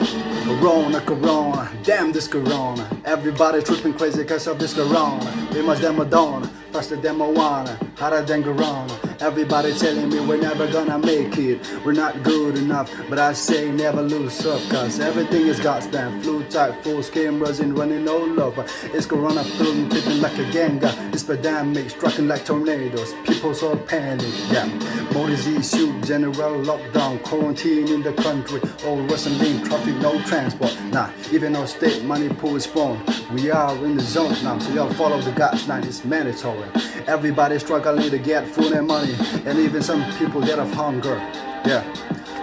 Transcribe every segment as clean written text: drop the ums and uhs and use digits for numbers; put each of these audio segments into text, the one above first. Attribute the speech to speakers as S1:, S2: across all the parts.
S1: Corona, Corona, damn this Corona. Everybody tripping crazy cause of this Corona. We must than Madonna, faster than Moana, hotter than Corona. Everybody telling me we're never gonna make it. We're not good enough, but I say never lose up. Cause everything is God's plan. Flu type, full cameras and running all over. It's Corona flu, tipping like a ganga. It's pandemic, striking like tornadoes. People so panic, yeah. More disease, shoot, general lockdown, quarantine in the country. All Western link, traffic, no transport. Nah, even though state money pool is spawned. We are in the zone now, so y'all follow the guidelines, it's mandatory. Everybody struggling to get food and money, and even some people dead of hunger. Yeah.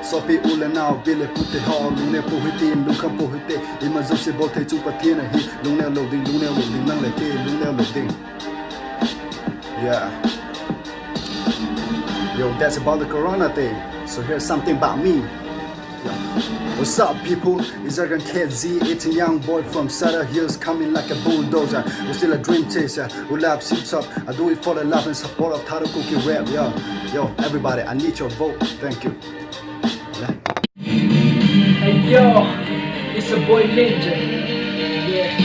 S1: So pi ule now, bile puti ho, lune puhitin, lukan puhite. Imazusi bote chupatina hi, lune loading, nang leke, lune loading. Yeah. Yo, that's about the Corona thing. So here's something about me. What's up, people? It's Ergan KZ, 18 young boy from Sutter Hills, coming like a bulldozer. We're still a dream chaser. We love sits up. I do it for the love and support of Tarukuki rap. Yo, everybody, I need your vote. Thank you.
S2: Hey yo, it's a boy Ninja. Yeah.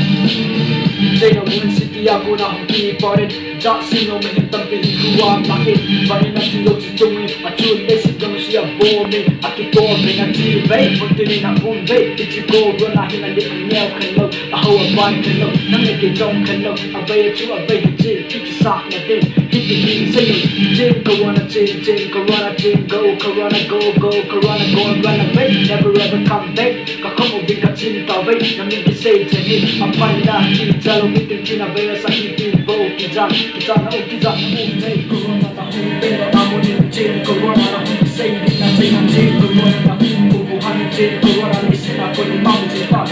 S2: Jada Moon City, ako na akong kiniparin. Jackson, no may hintampihin kuha ang bakit. Bani na tiyo si Tungi, machule si Gano siya bomi. At ito ang pinag-tivate, pagtinin ang convey. Ichigo, runahin ang likang nyaw kanog. Ahaw ang bani kanog, nang ikitong kanog. Abay at yung abay hijin, ikisak na din. Hitihin sa'yo, Jim, Corona, Jim, Corona, Jim, go, Corona, go, Corona, go and run away. Never ever come back, kakamubing katsinta-way. Naming-isay tahin, ang panila, kita, lumitin kinabaya sa hitin, bo, kijang. Kita na umay, Corona na humay na mamunin Jim, Corona na humay din natin ang Jim, Corona na humubuhan ng Jim, Corona na isin ako ng mountain pa.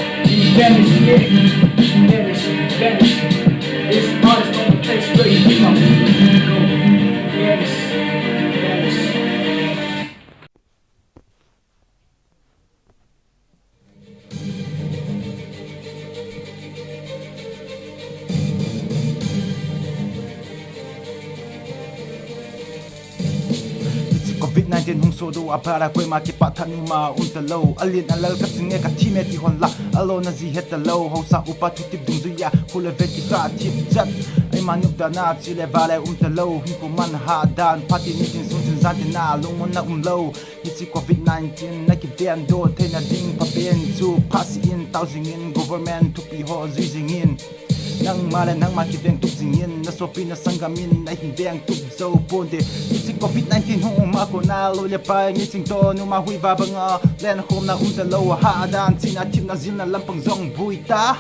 S2: Venice, yeah, Venice. This artist on the place where you pick up. Go, Venice.
S3: COVID-19 hung sodo apara koi ma ki pathanu ma untalo alin alal ka singe ka time ti hon la alo na zi het lo ho sa upa tu tip dung zuya kula veti ka tip zat ai manuk da na chile vale untalo hin ko man ha dan pati ni tin sun tin zan tin na lung mon na lo hisi COVID-19 na ki vian do te na ding pa pen zu pass in thousand in government to be ho zing in nang malan nang makiveng tupsingin na sopi na sanggamin na hindeng tupso ponde isi COVID-19 hung umako na lule pa ngising to no mahui babang len home na untalo ha dan tina tim na zin na lampang zong buita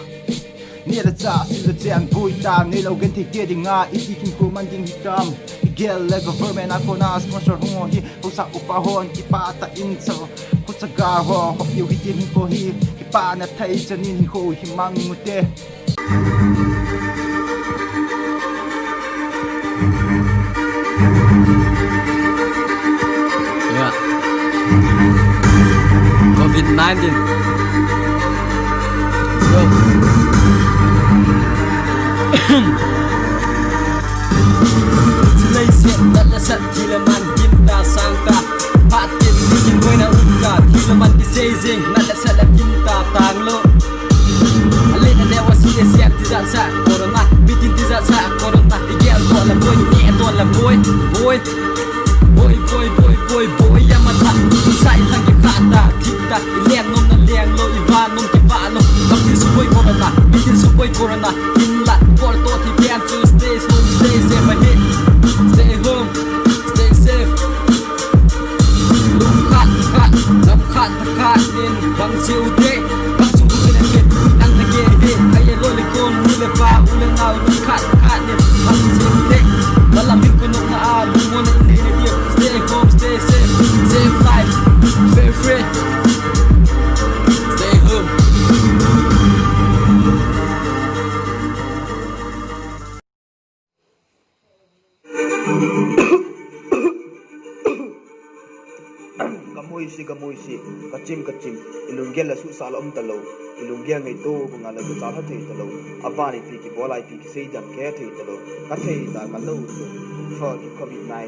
S3: nila cha sila chen buita nilo gen ti ke dinga iti kin ko manding hitam igel le government ako na sponsor hung hi usa upahon ipata inso kutsaga ho yu hitin ko hi ipa na thai chanin ho himang mute
S4: Yeah. COVID-19. Go. Malaysia nalasat hilaman ginta sangka patin bikin boy na uka hilaman disazing nalasat ginta tanglo alin na dewa siya siya tizat sa corona bikin tizat sa corona igel to la boy ni to la boy yamata sai thang ki khata kita leng nom na leng lo ivan nom ki va lo bikin su boy corona in la por to ti pian to stay home stay safe ahead stay home stay safe lum khat in bang chiu de bang su bu ne ke nang na ge de ay lo le kon ni le pa u le ngau lum khat in bang chiu de dalam ko no na a lu mo na ni ne stay home stay safe save life very free stay home.
S5: Kamoy si kachim ilunggel la su sal talo ilunggel ngai to bunga la ju chala thei talo abani pi ki bolai pi ki sei jam ke thei talo ka thei ta ka lo for COVID-19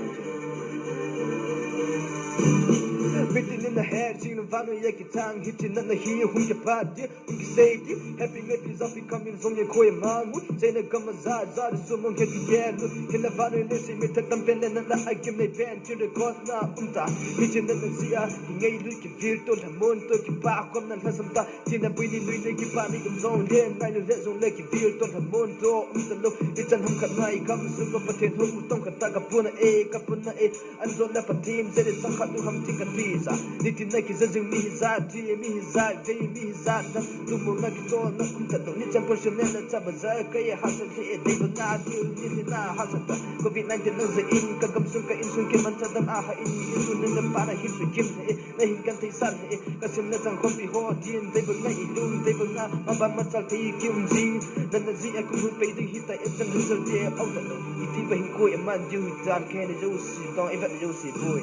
S5: bitin in the head sing the vanu ya ki tang hit in the here hum ke pa di hum ki say di happy happy zapi coming zong ye koi ma mu say na gam za za su mong ke ye lu in the vanu ne si mi ta tam pen na na I give me pen to the god na ta hit in the sia ngai lu ki feel to the moon to ki pa kom na sam ta tin na bui ni lu ne ki pa ni kum zong den na le zong le ki feel to the moon to ta lu it chan hum khat nai kam su ko pa the hum tong khat ta ka puna e an zo la pa tim se de sang khat du ham tik ka ti sa ni tin na ki zeng mi za ti mi za de mi za da tu mo na ki to na kum ta ni chan por shne na cha ba za ka ye ha sa ti e de ba na ti ni na ha sa ta covid 19 na za in ka gam sun ka in sun ke man cha dam a ha in sun na pa na hi su kim na hin kan ti san ka sim na chang khom pi ho tin de ba na i lum de ba na ma ba ma chal ti kim ji na na ji a ku hu pe de hi ta e chan hu de au ta no i ti ba hin ko e man ju tan ke ne ju si dong e ba ju si boy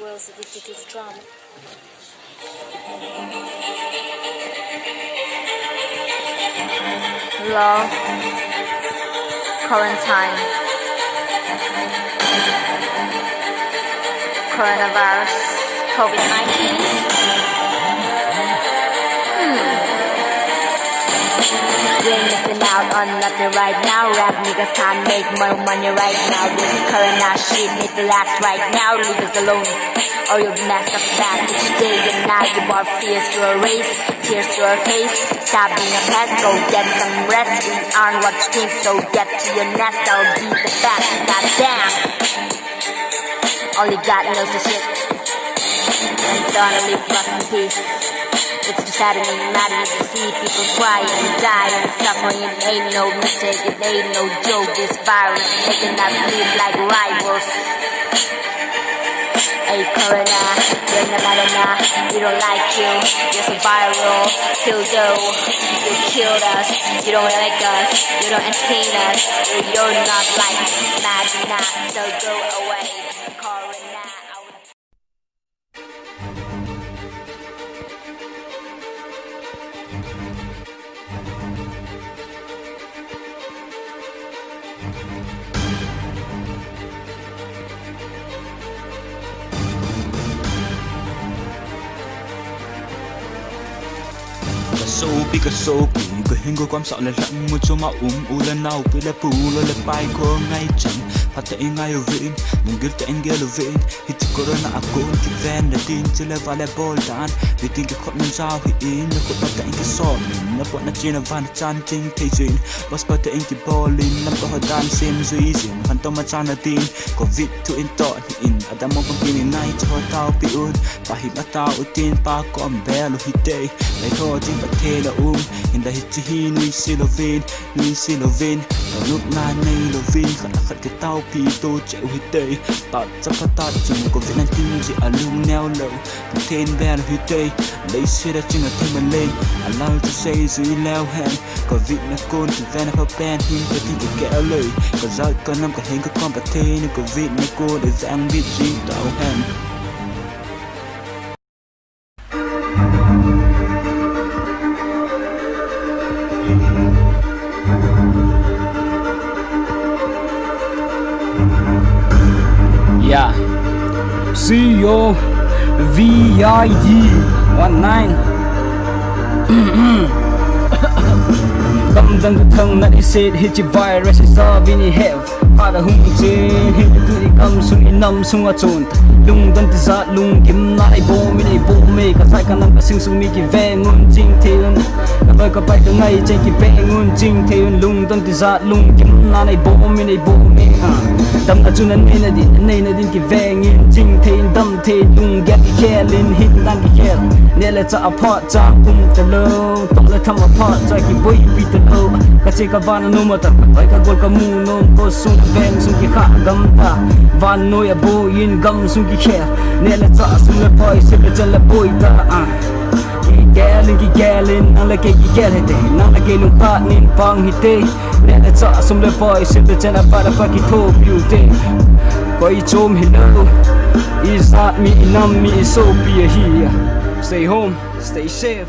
S6: world's addicted to drama. Law, quarantine, coronavirus, COVID-19. We ain't missing out on nothing right now. Rap niggas can't make more money right now. This corona shit need to last right now. Leave us alone or you'll be messed up bad. Each day and night you brought fears to a race, tears to our face. Stop being a pest, go get some rest. We aren't what you think, so get to your nest. I'll be the best, goddamn. Only God knows the shit. And so I'll live rest in peace. It's too saddening, maddening to see people cry and die and suffering. It ain't no mistake, it ain't no joke. This virus making us live like rivals. Hey Corona, you're the Madonna. We don't like you, you're so viral. Till though you killed us, you don't like us, you don't entertain us. You're not like Madonna, so go away. Corona.
S7: So big a so bigก็เห็นก็ความสาวและหลังมือจะมาอูและนาวไปและปูและไปก็ง่ายจังพัดแต่ง่ายวินมึงกินแต่เงลวินฮิตก็รณากูที่แฟนและดินจะเลวและบอลดานวิธีก็คนมันเจ้าหินและคนแต่งก็สอนและปวดนัดจีนวันจันทร์จริงที่จีนวัสดุแต่งที่บอลลินน้ำก็หัดดันเซมซุยสินพันต้องมาจานนาดินก็วิททุอินต่ออินอาดามองปีนในจะหัวเท้าปีอุ่นปะหิมาเท้าอุตินปากก็แบลุฮิตเดย์ในโทษจริงประเทศละin the hit hi nui silovin ta lúc na nei lovin khat khat ke tau pi to cheu hi te ta cha ta chim ko vin an tin ji alung neo lo ta ten ben hi te lấy xe đã chừng thêm mình lên allow to say dưới leo hẹn có vị là côn thì ven hợp ben hin có tin cái kẻ lời có giỏi có năm có hình có con bạc thế nên có vị là cô để giang biết gì tạo hẹn
S4: Yeah, CEO VID 19 Cầm dâng thân nãy xịt hit your virus is all in your health Para hung trên hit tự đi cầm sung in năm sung ở trốn Lung tân tự sát lung kiếm lại bố mê Cả sai cả năm cả sinh sung mi kì vẽ ngôn chinh thiên Cả bơi cả bài cả ngày trên kì vẽ ngôn chinh thiên Lung tân tự sát lung kiếm lại bố mê Tâm ở chung này na din kì vẽ ngôn chinh thiên Đâm thiên lung ghét kì khe lên hit năng kì khe Nè là cha apart cha ung tà lâu Tóc là thăm apart cha kì bôi bị tà lâu Cả chế cả vana nô mà ta Vậy cả gol cả mù nô Cô sung ven sung kì khá găm ta Van nô ya bô yin găm sung kì khe Nè là cha sung là bôi Sip là chân là bôi ta Kì ghe lên Ang là kì ghe hết Nang là kì lung phát nín pang hít tê Nè là cha sung là bôi Sip là chân là bát là bát kì thô biểu tê Quay chôm hello Is that me nam me so be here Stay home, stay safe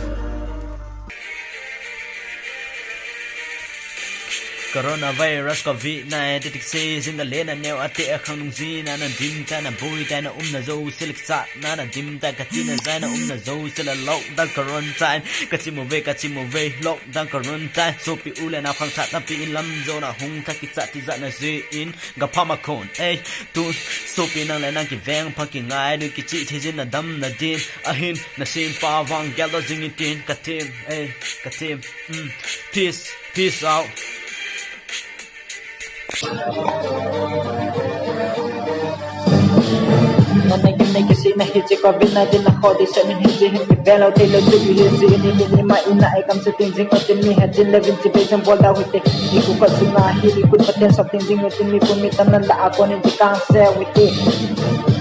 S8: Coronavirus COVID-19 titik si zin na lena neo ate khang nung zin na dim ta na bui ta na na zo silik sa na dim ta ka tin na na zo sila lockdown quarantine ka chi mo ve lockdown quarantine so pi ule na phang ta pi in lam zo na hung ta ki cha ti za na zi in ga phama kon tu so pi nang la nang ki veng phang ki ngai nu ki chi thi zin na dam na din a hin na sim pa wang gal do zing tin ka tim peace out.
S2: Nanay kasi na hit si COVID-19 na kodi sa min hit si hit velo taylor to be hit si ini ma ina ay kam sa tingzing at mi hat sin levin si besang bola with it iku ka sunga hili kut paten sa tingzing at mi pumitan na la ako ni di cancer with it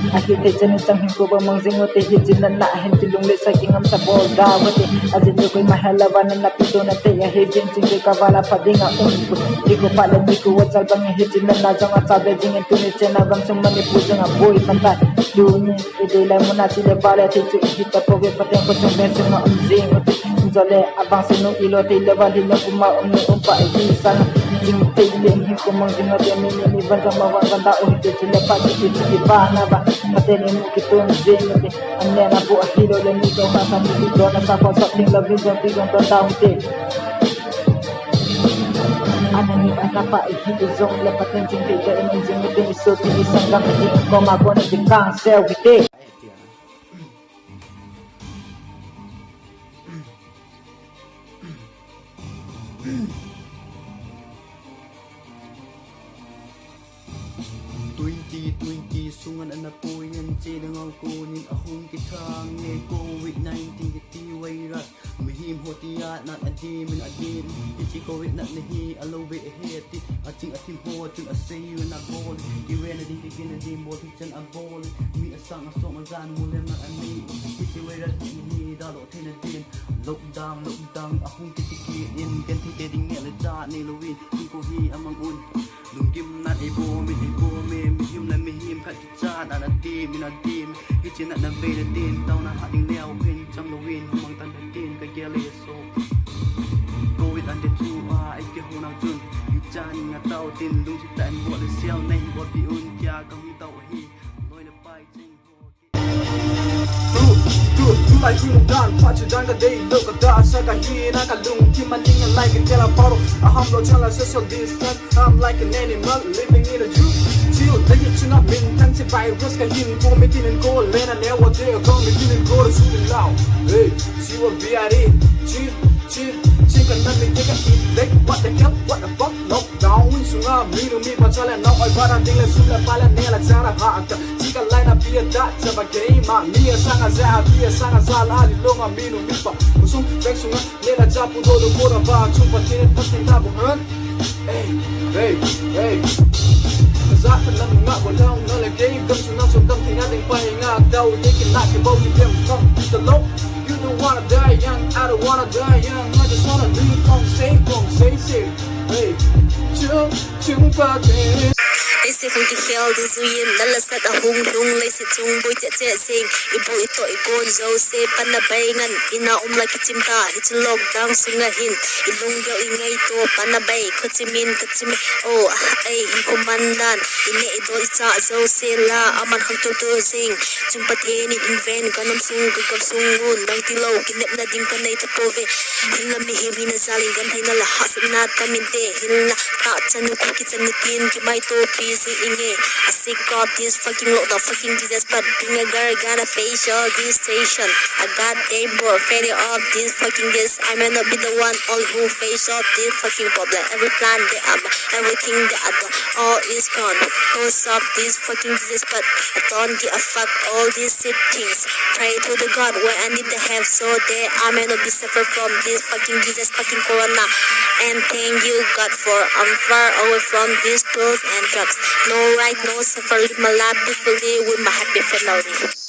S2: ahit ay janin sang hingko ba mang zingot ay hit sin na hin tilung le sa kingam sa bola with it ajin yo ko'y mahalawa na napito na te ahit sin sin ka wala pa di nga unko iku pala di ko watsal bang hit sin na jang at sabi jingin tunit siya na bang sumani puso nga boy pantay dunia idela muna sile bale te tu hita poge paten ko tung bensin ma umzing zole abang sinu ilo te lewa di kuma umni umpa iki sang jing te le hi ko mang jing ate mi ni banta ma wa banta o hite sile pa ti ti ba na ba paten ni ki tu zing te anne na bu hilo le ni ko ka sa ni do na sa ko sa ting la vin ti gon ta down te anani anapa ihito zong la paten jing te le ni jing te so ti sang gang ti ko ma ko ni di cancer with it
S9: 2020 sungan anak po yan sinang kunin ahong kitang ni COVID-19 kiti virus mihim hotiya nat adimin adin ichi COVID nat nahi alobe heti aching atim ho chun asayu na bol iwen adin kikin adin bol chan abol mi asang asong azan mulem na ani ichi virus ni dalo tin adin lockdown ahong kitiki in ganti keding ngel ja ni luwin ko hi amang un lungkim nat ibo mi him na mihim khat chan an adim min adim ichin na be na tin taw na hading leo pen chang lowin mang tan tin ka gele so covid and the two ai ke hona chun ichan nga taw tin lung si tan bo le siao nei bo ti un kya ka hi taw hi loi le pai ching
S2: Like you done, patch it down the day, look at that, suck a hin, I can loom, keep my thing like a tell a bottle. A humble channel, social distance, I'm like an animal living in a zoo. Chill, they get you not been tempted by risk of him for making and go, land and never dare come making and go to shooting loud. Hey, she will be at it, chill, chicken, let me take a eat, like what the hell, what the fuck, lockdown, so I'm meaning me, but I'll now I got a thing, let's shoot a pilot, nail a Sarah Hart. Line up here that sa bagay ma mia sanga za pia sanga za ali longa minu mipa usung vexunga lela japu do do kora ba chupa tin patin ta bu han hey za ta lam nga bo long no le game dum su na so dum tin ating pa nga daw taking like a bow you them come the low you don't wanna die young I don't wanna die young I just wanna live from safe hey chung pa tin
S6: Ai se không kêu khéo từ duyên đã là sát hung lung lấy se chung bôi chẹ sing ibu ito ikon zo se panabay ngan ina like kichim ta hit lockdown sunga hin ilung yo ingay to panabay kachimin oh ay hin kumandan ine ito isa zo se la aman hang to sing chung pateni invent kanam sungun bang tilaw kinep na dim kanay tapove hin na mihim hin na zaling gantay na lahas na taminte hin na ta chanu kukitsan nitin kimay to busy inge I sick of this fucking lockdown fucking disease but being a girl got a facial this station I got damn bored fed of this fucking this I may not be the one all who face up this fucking problem every plan they have everything they have done all is gone cause of this fucking disease but I don't give a fuck all these things pray to the God where I need the help so that I may not be suffer from this fucking disease fucking corona and thank you God for I'm far away from these pills and drugs no right no suffer live my life peacefully with my happy family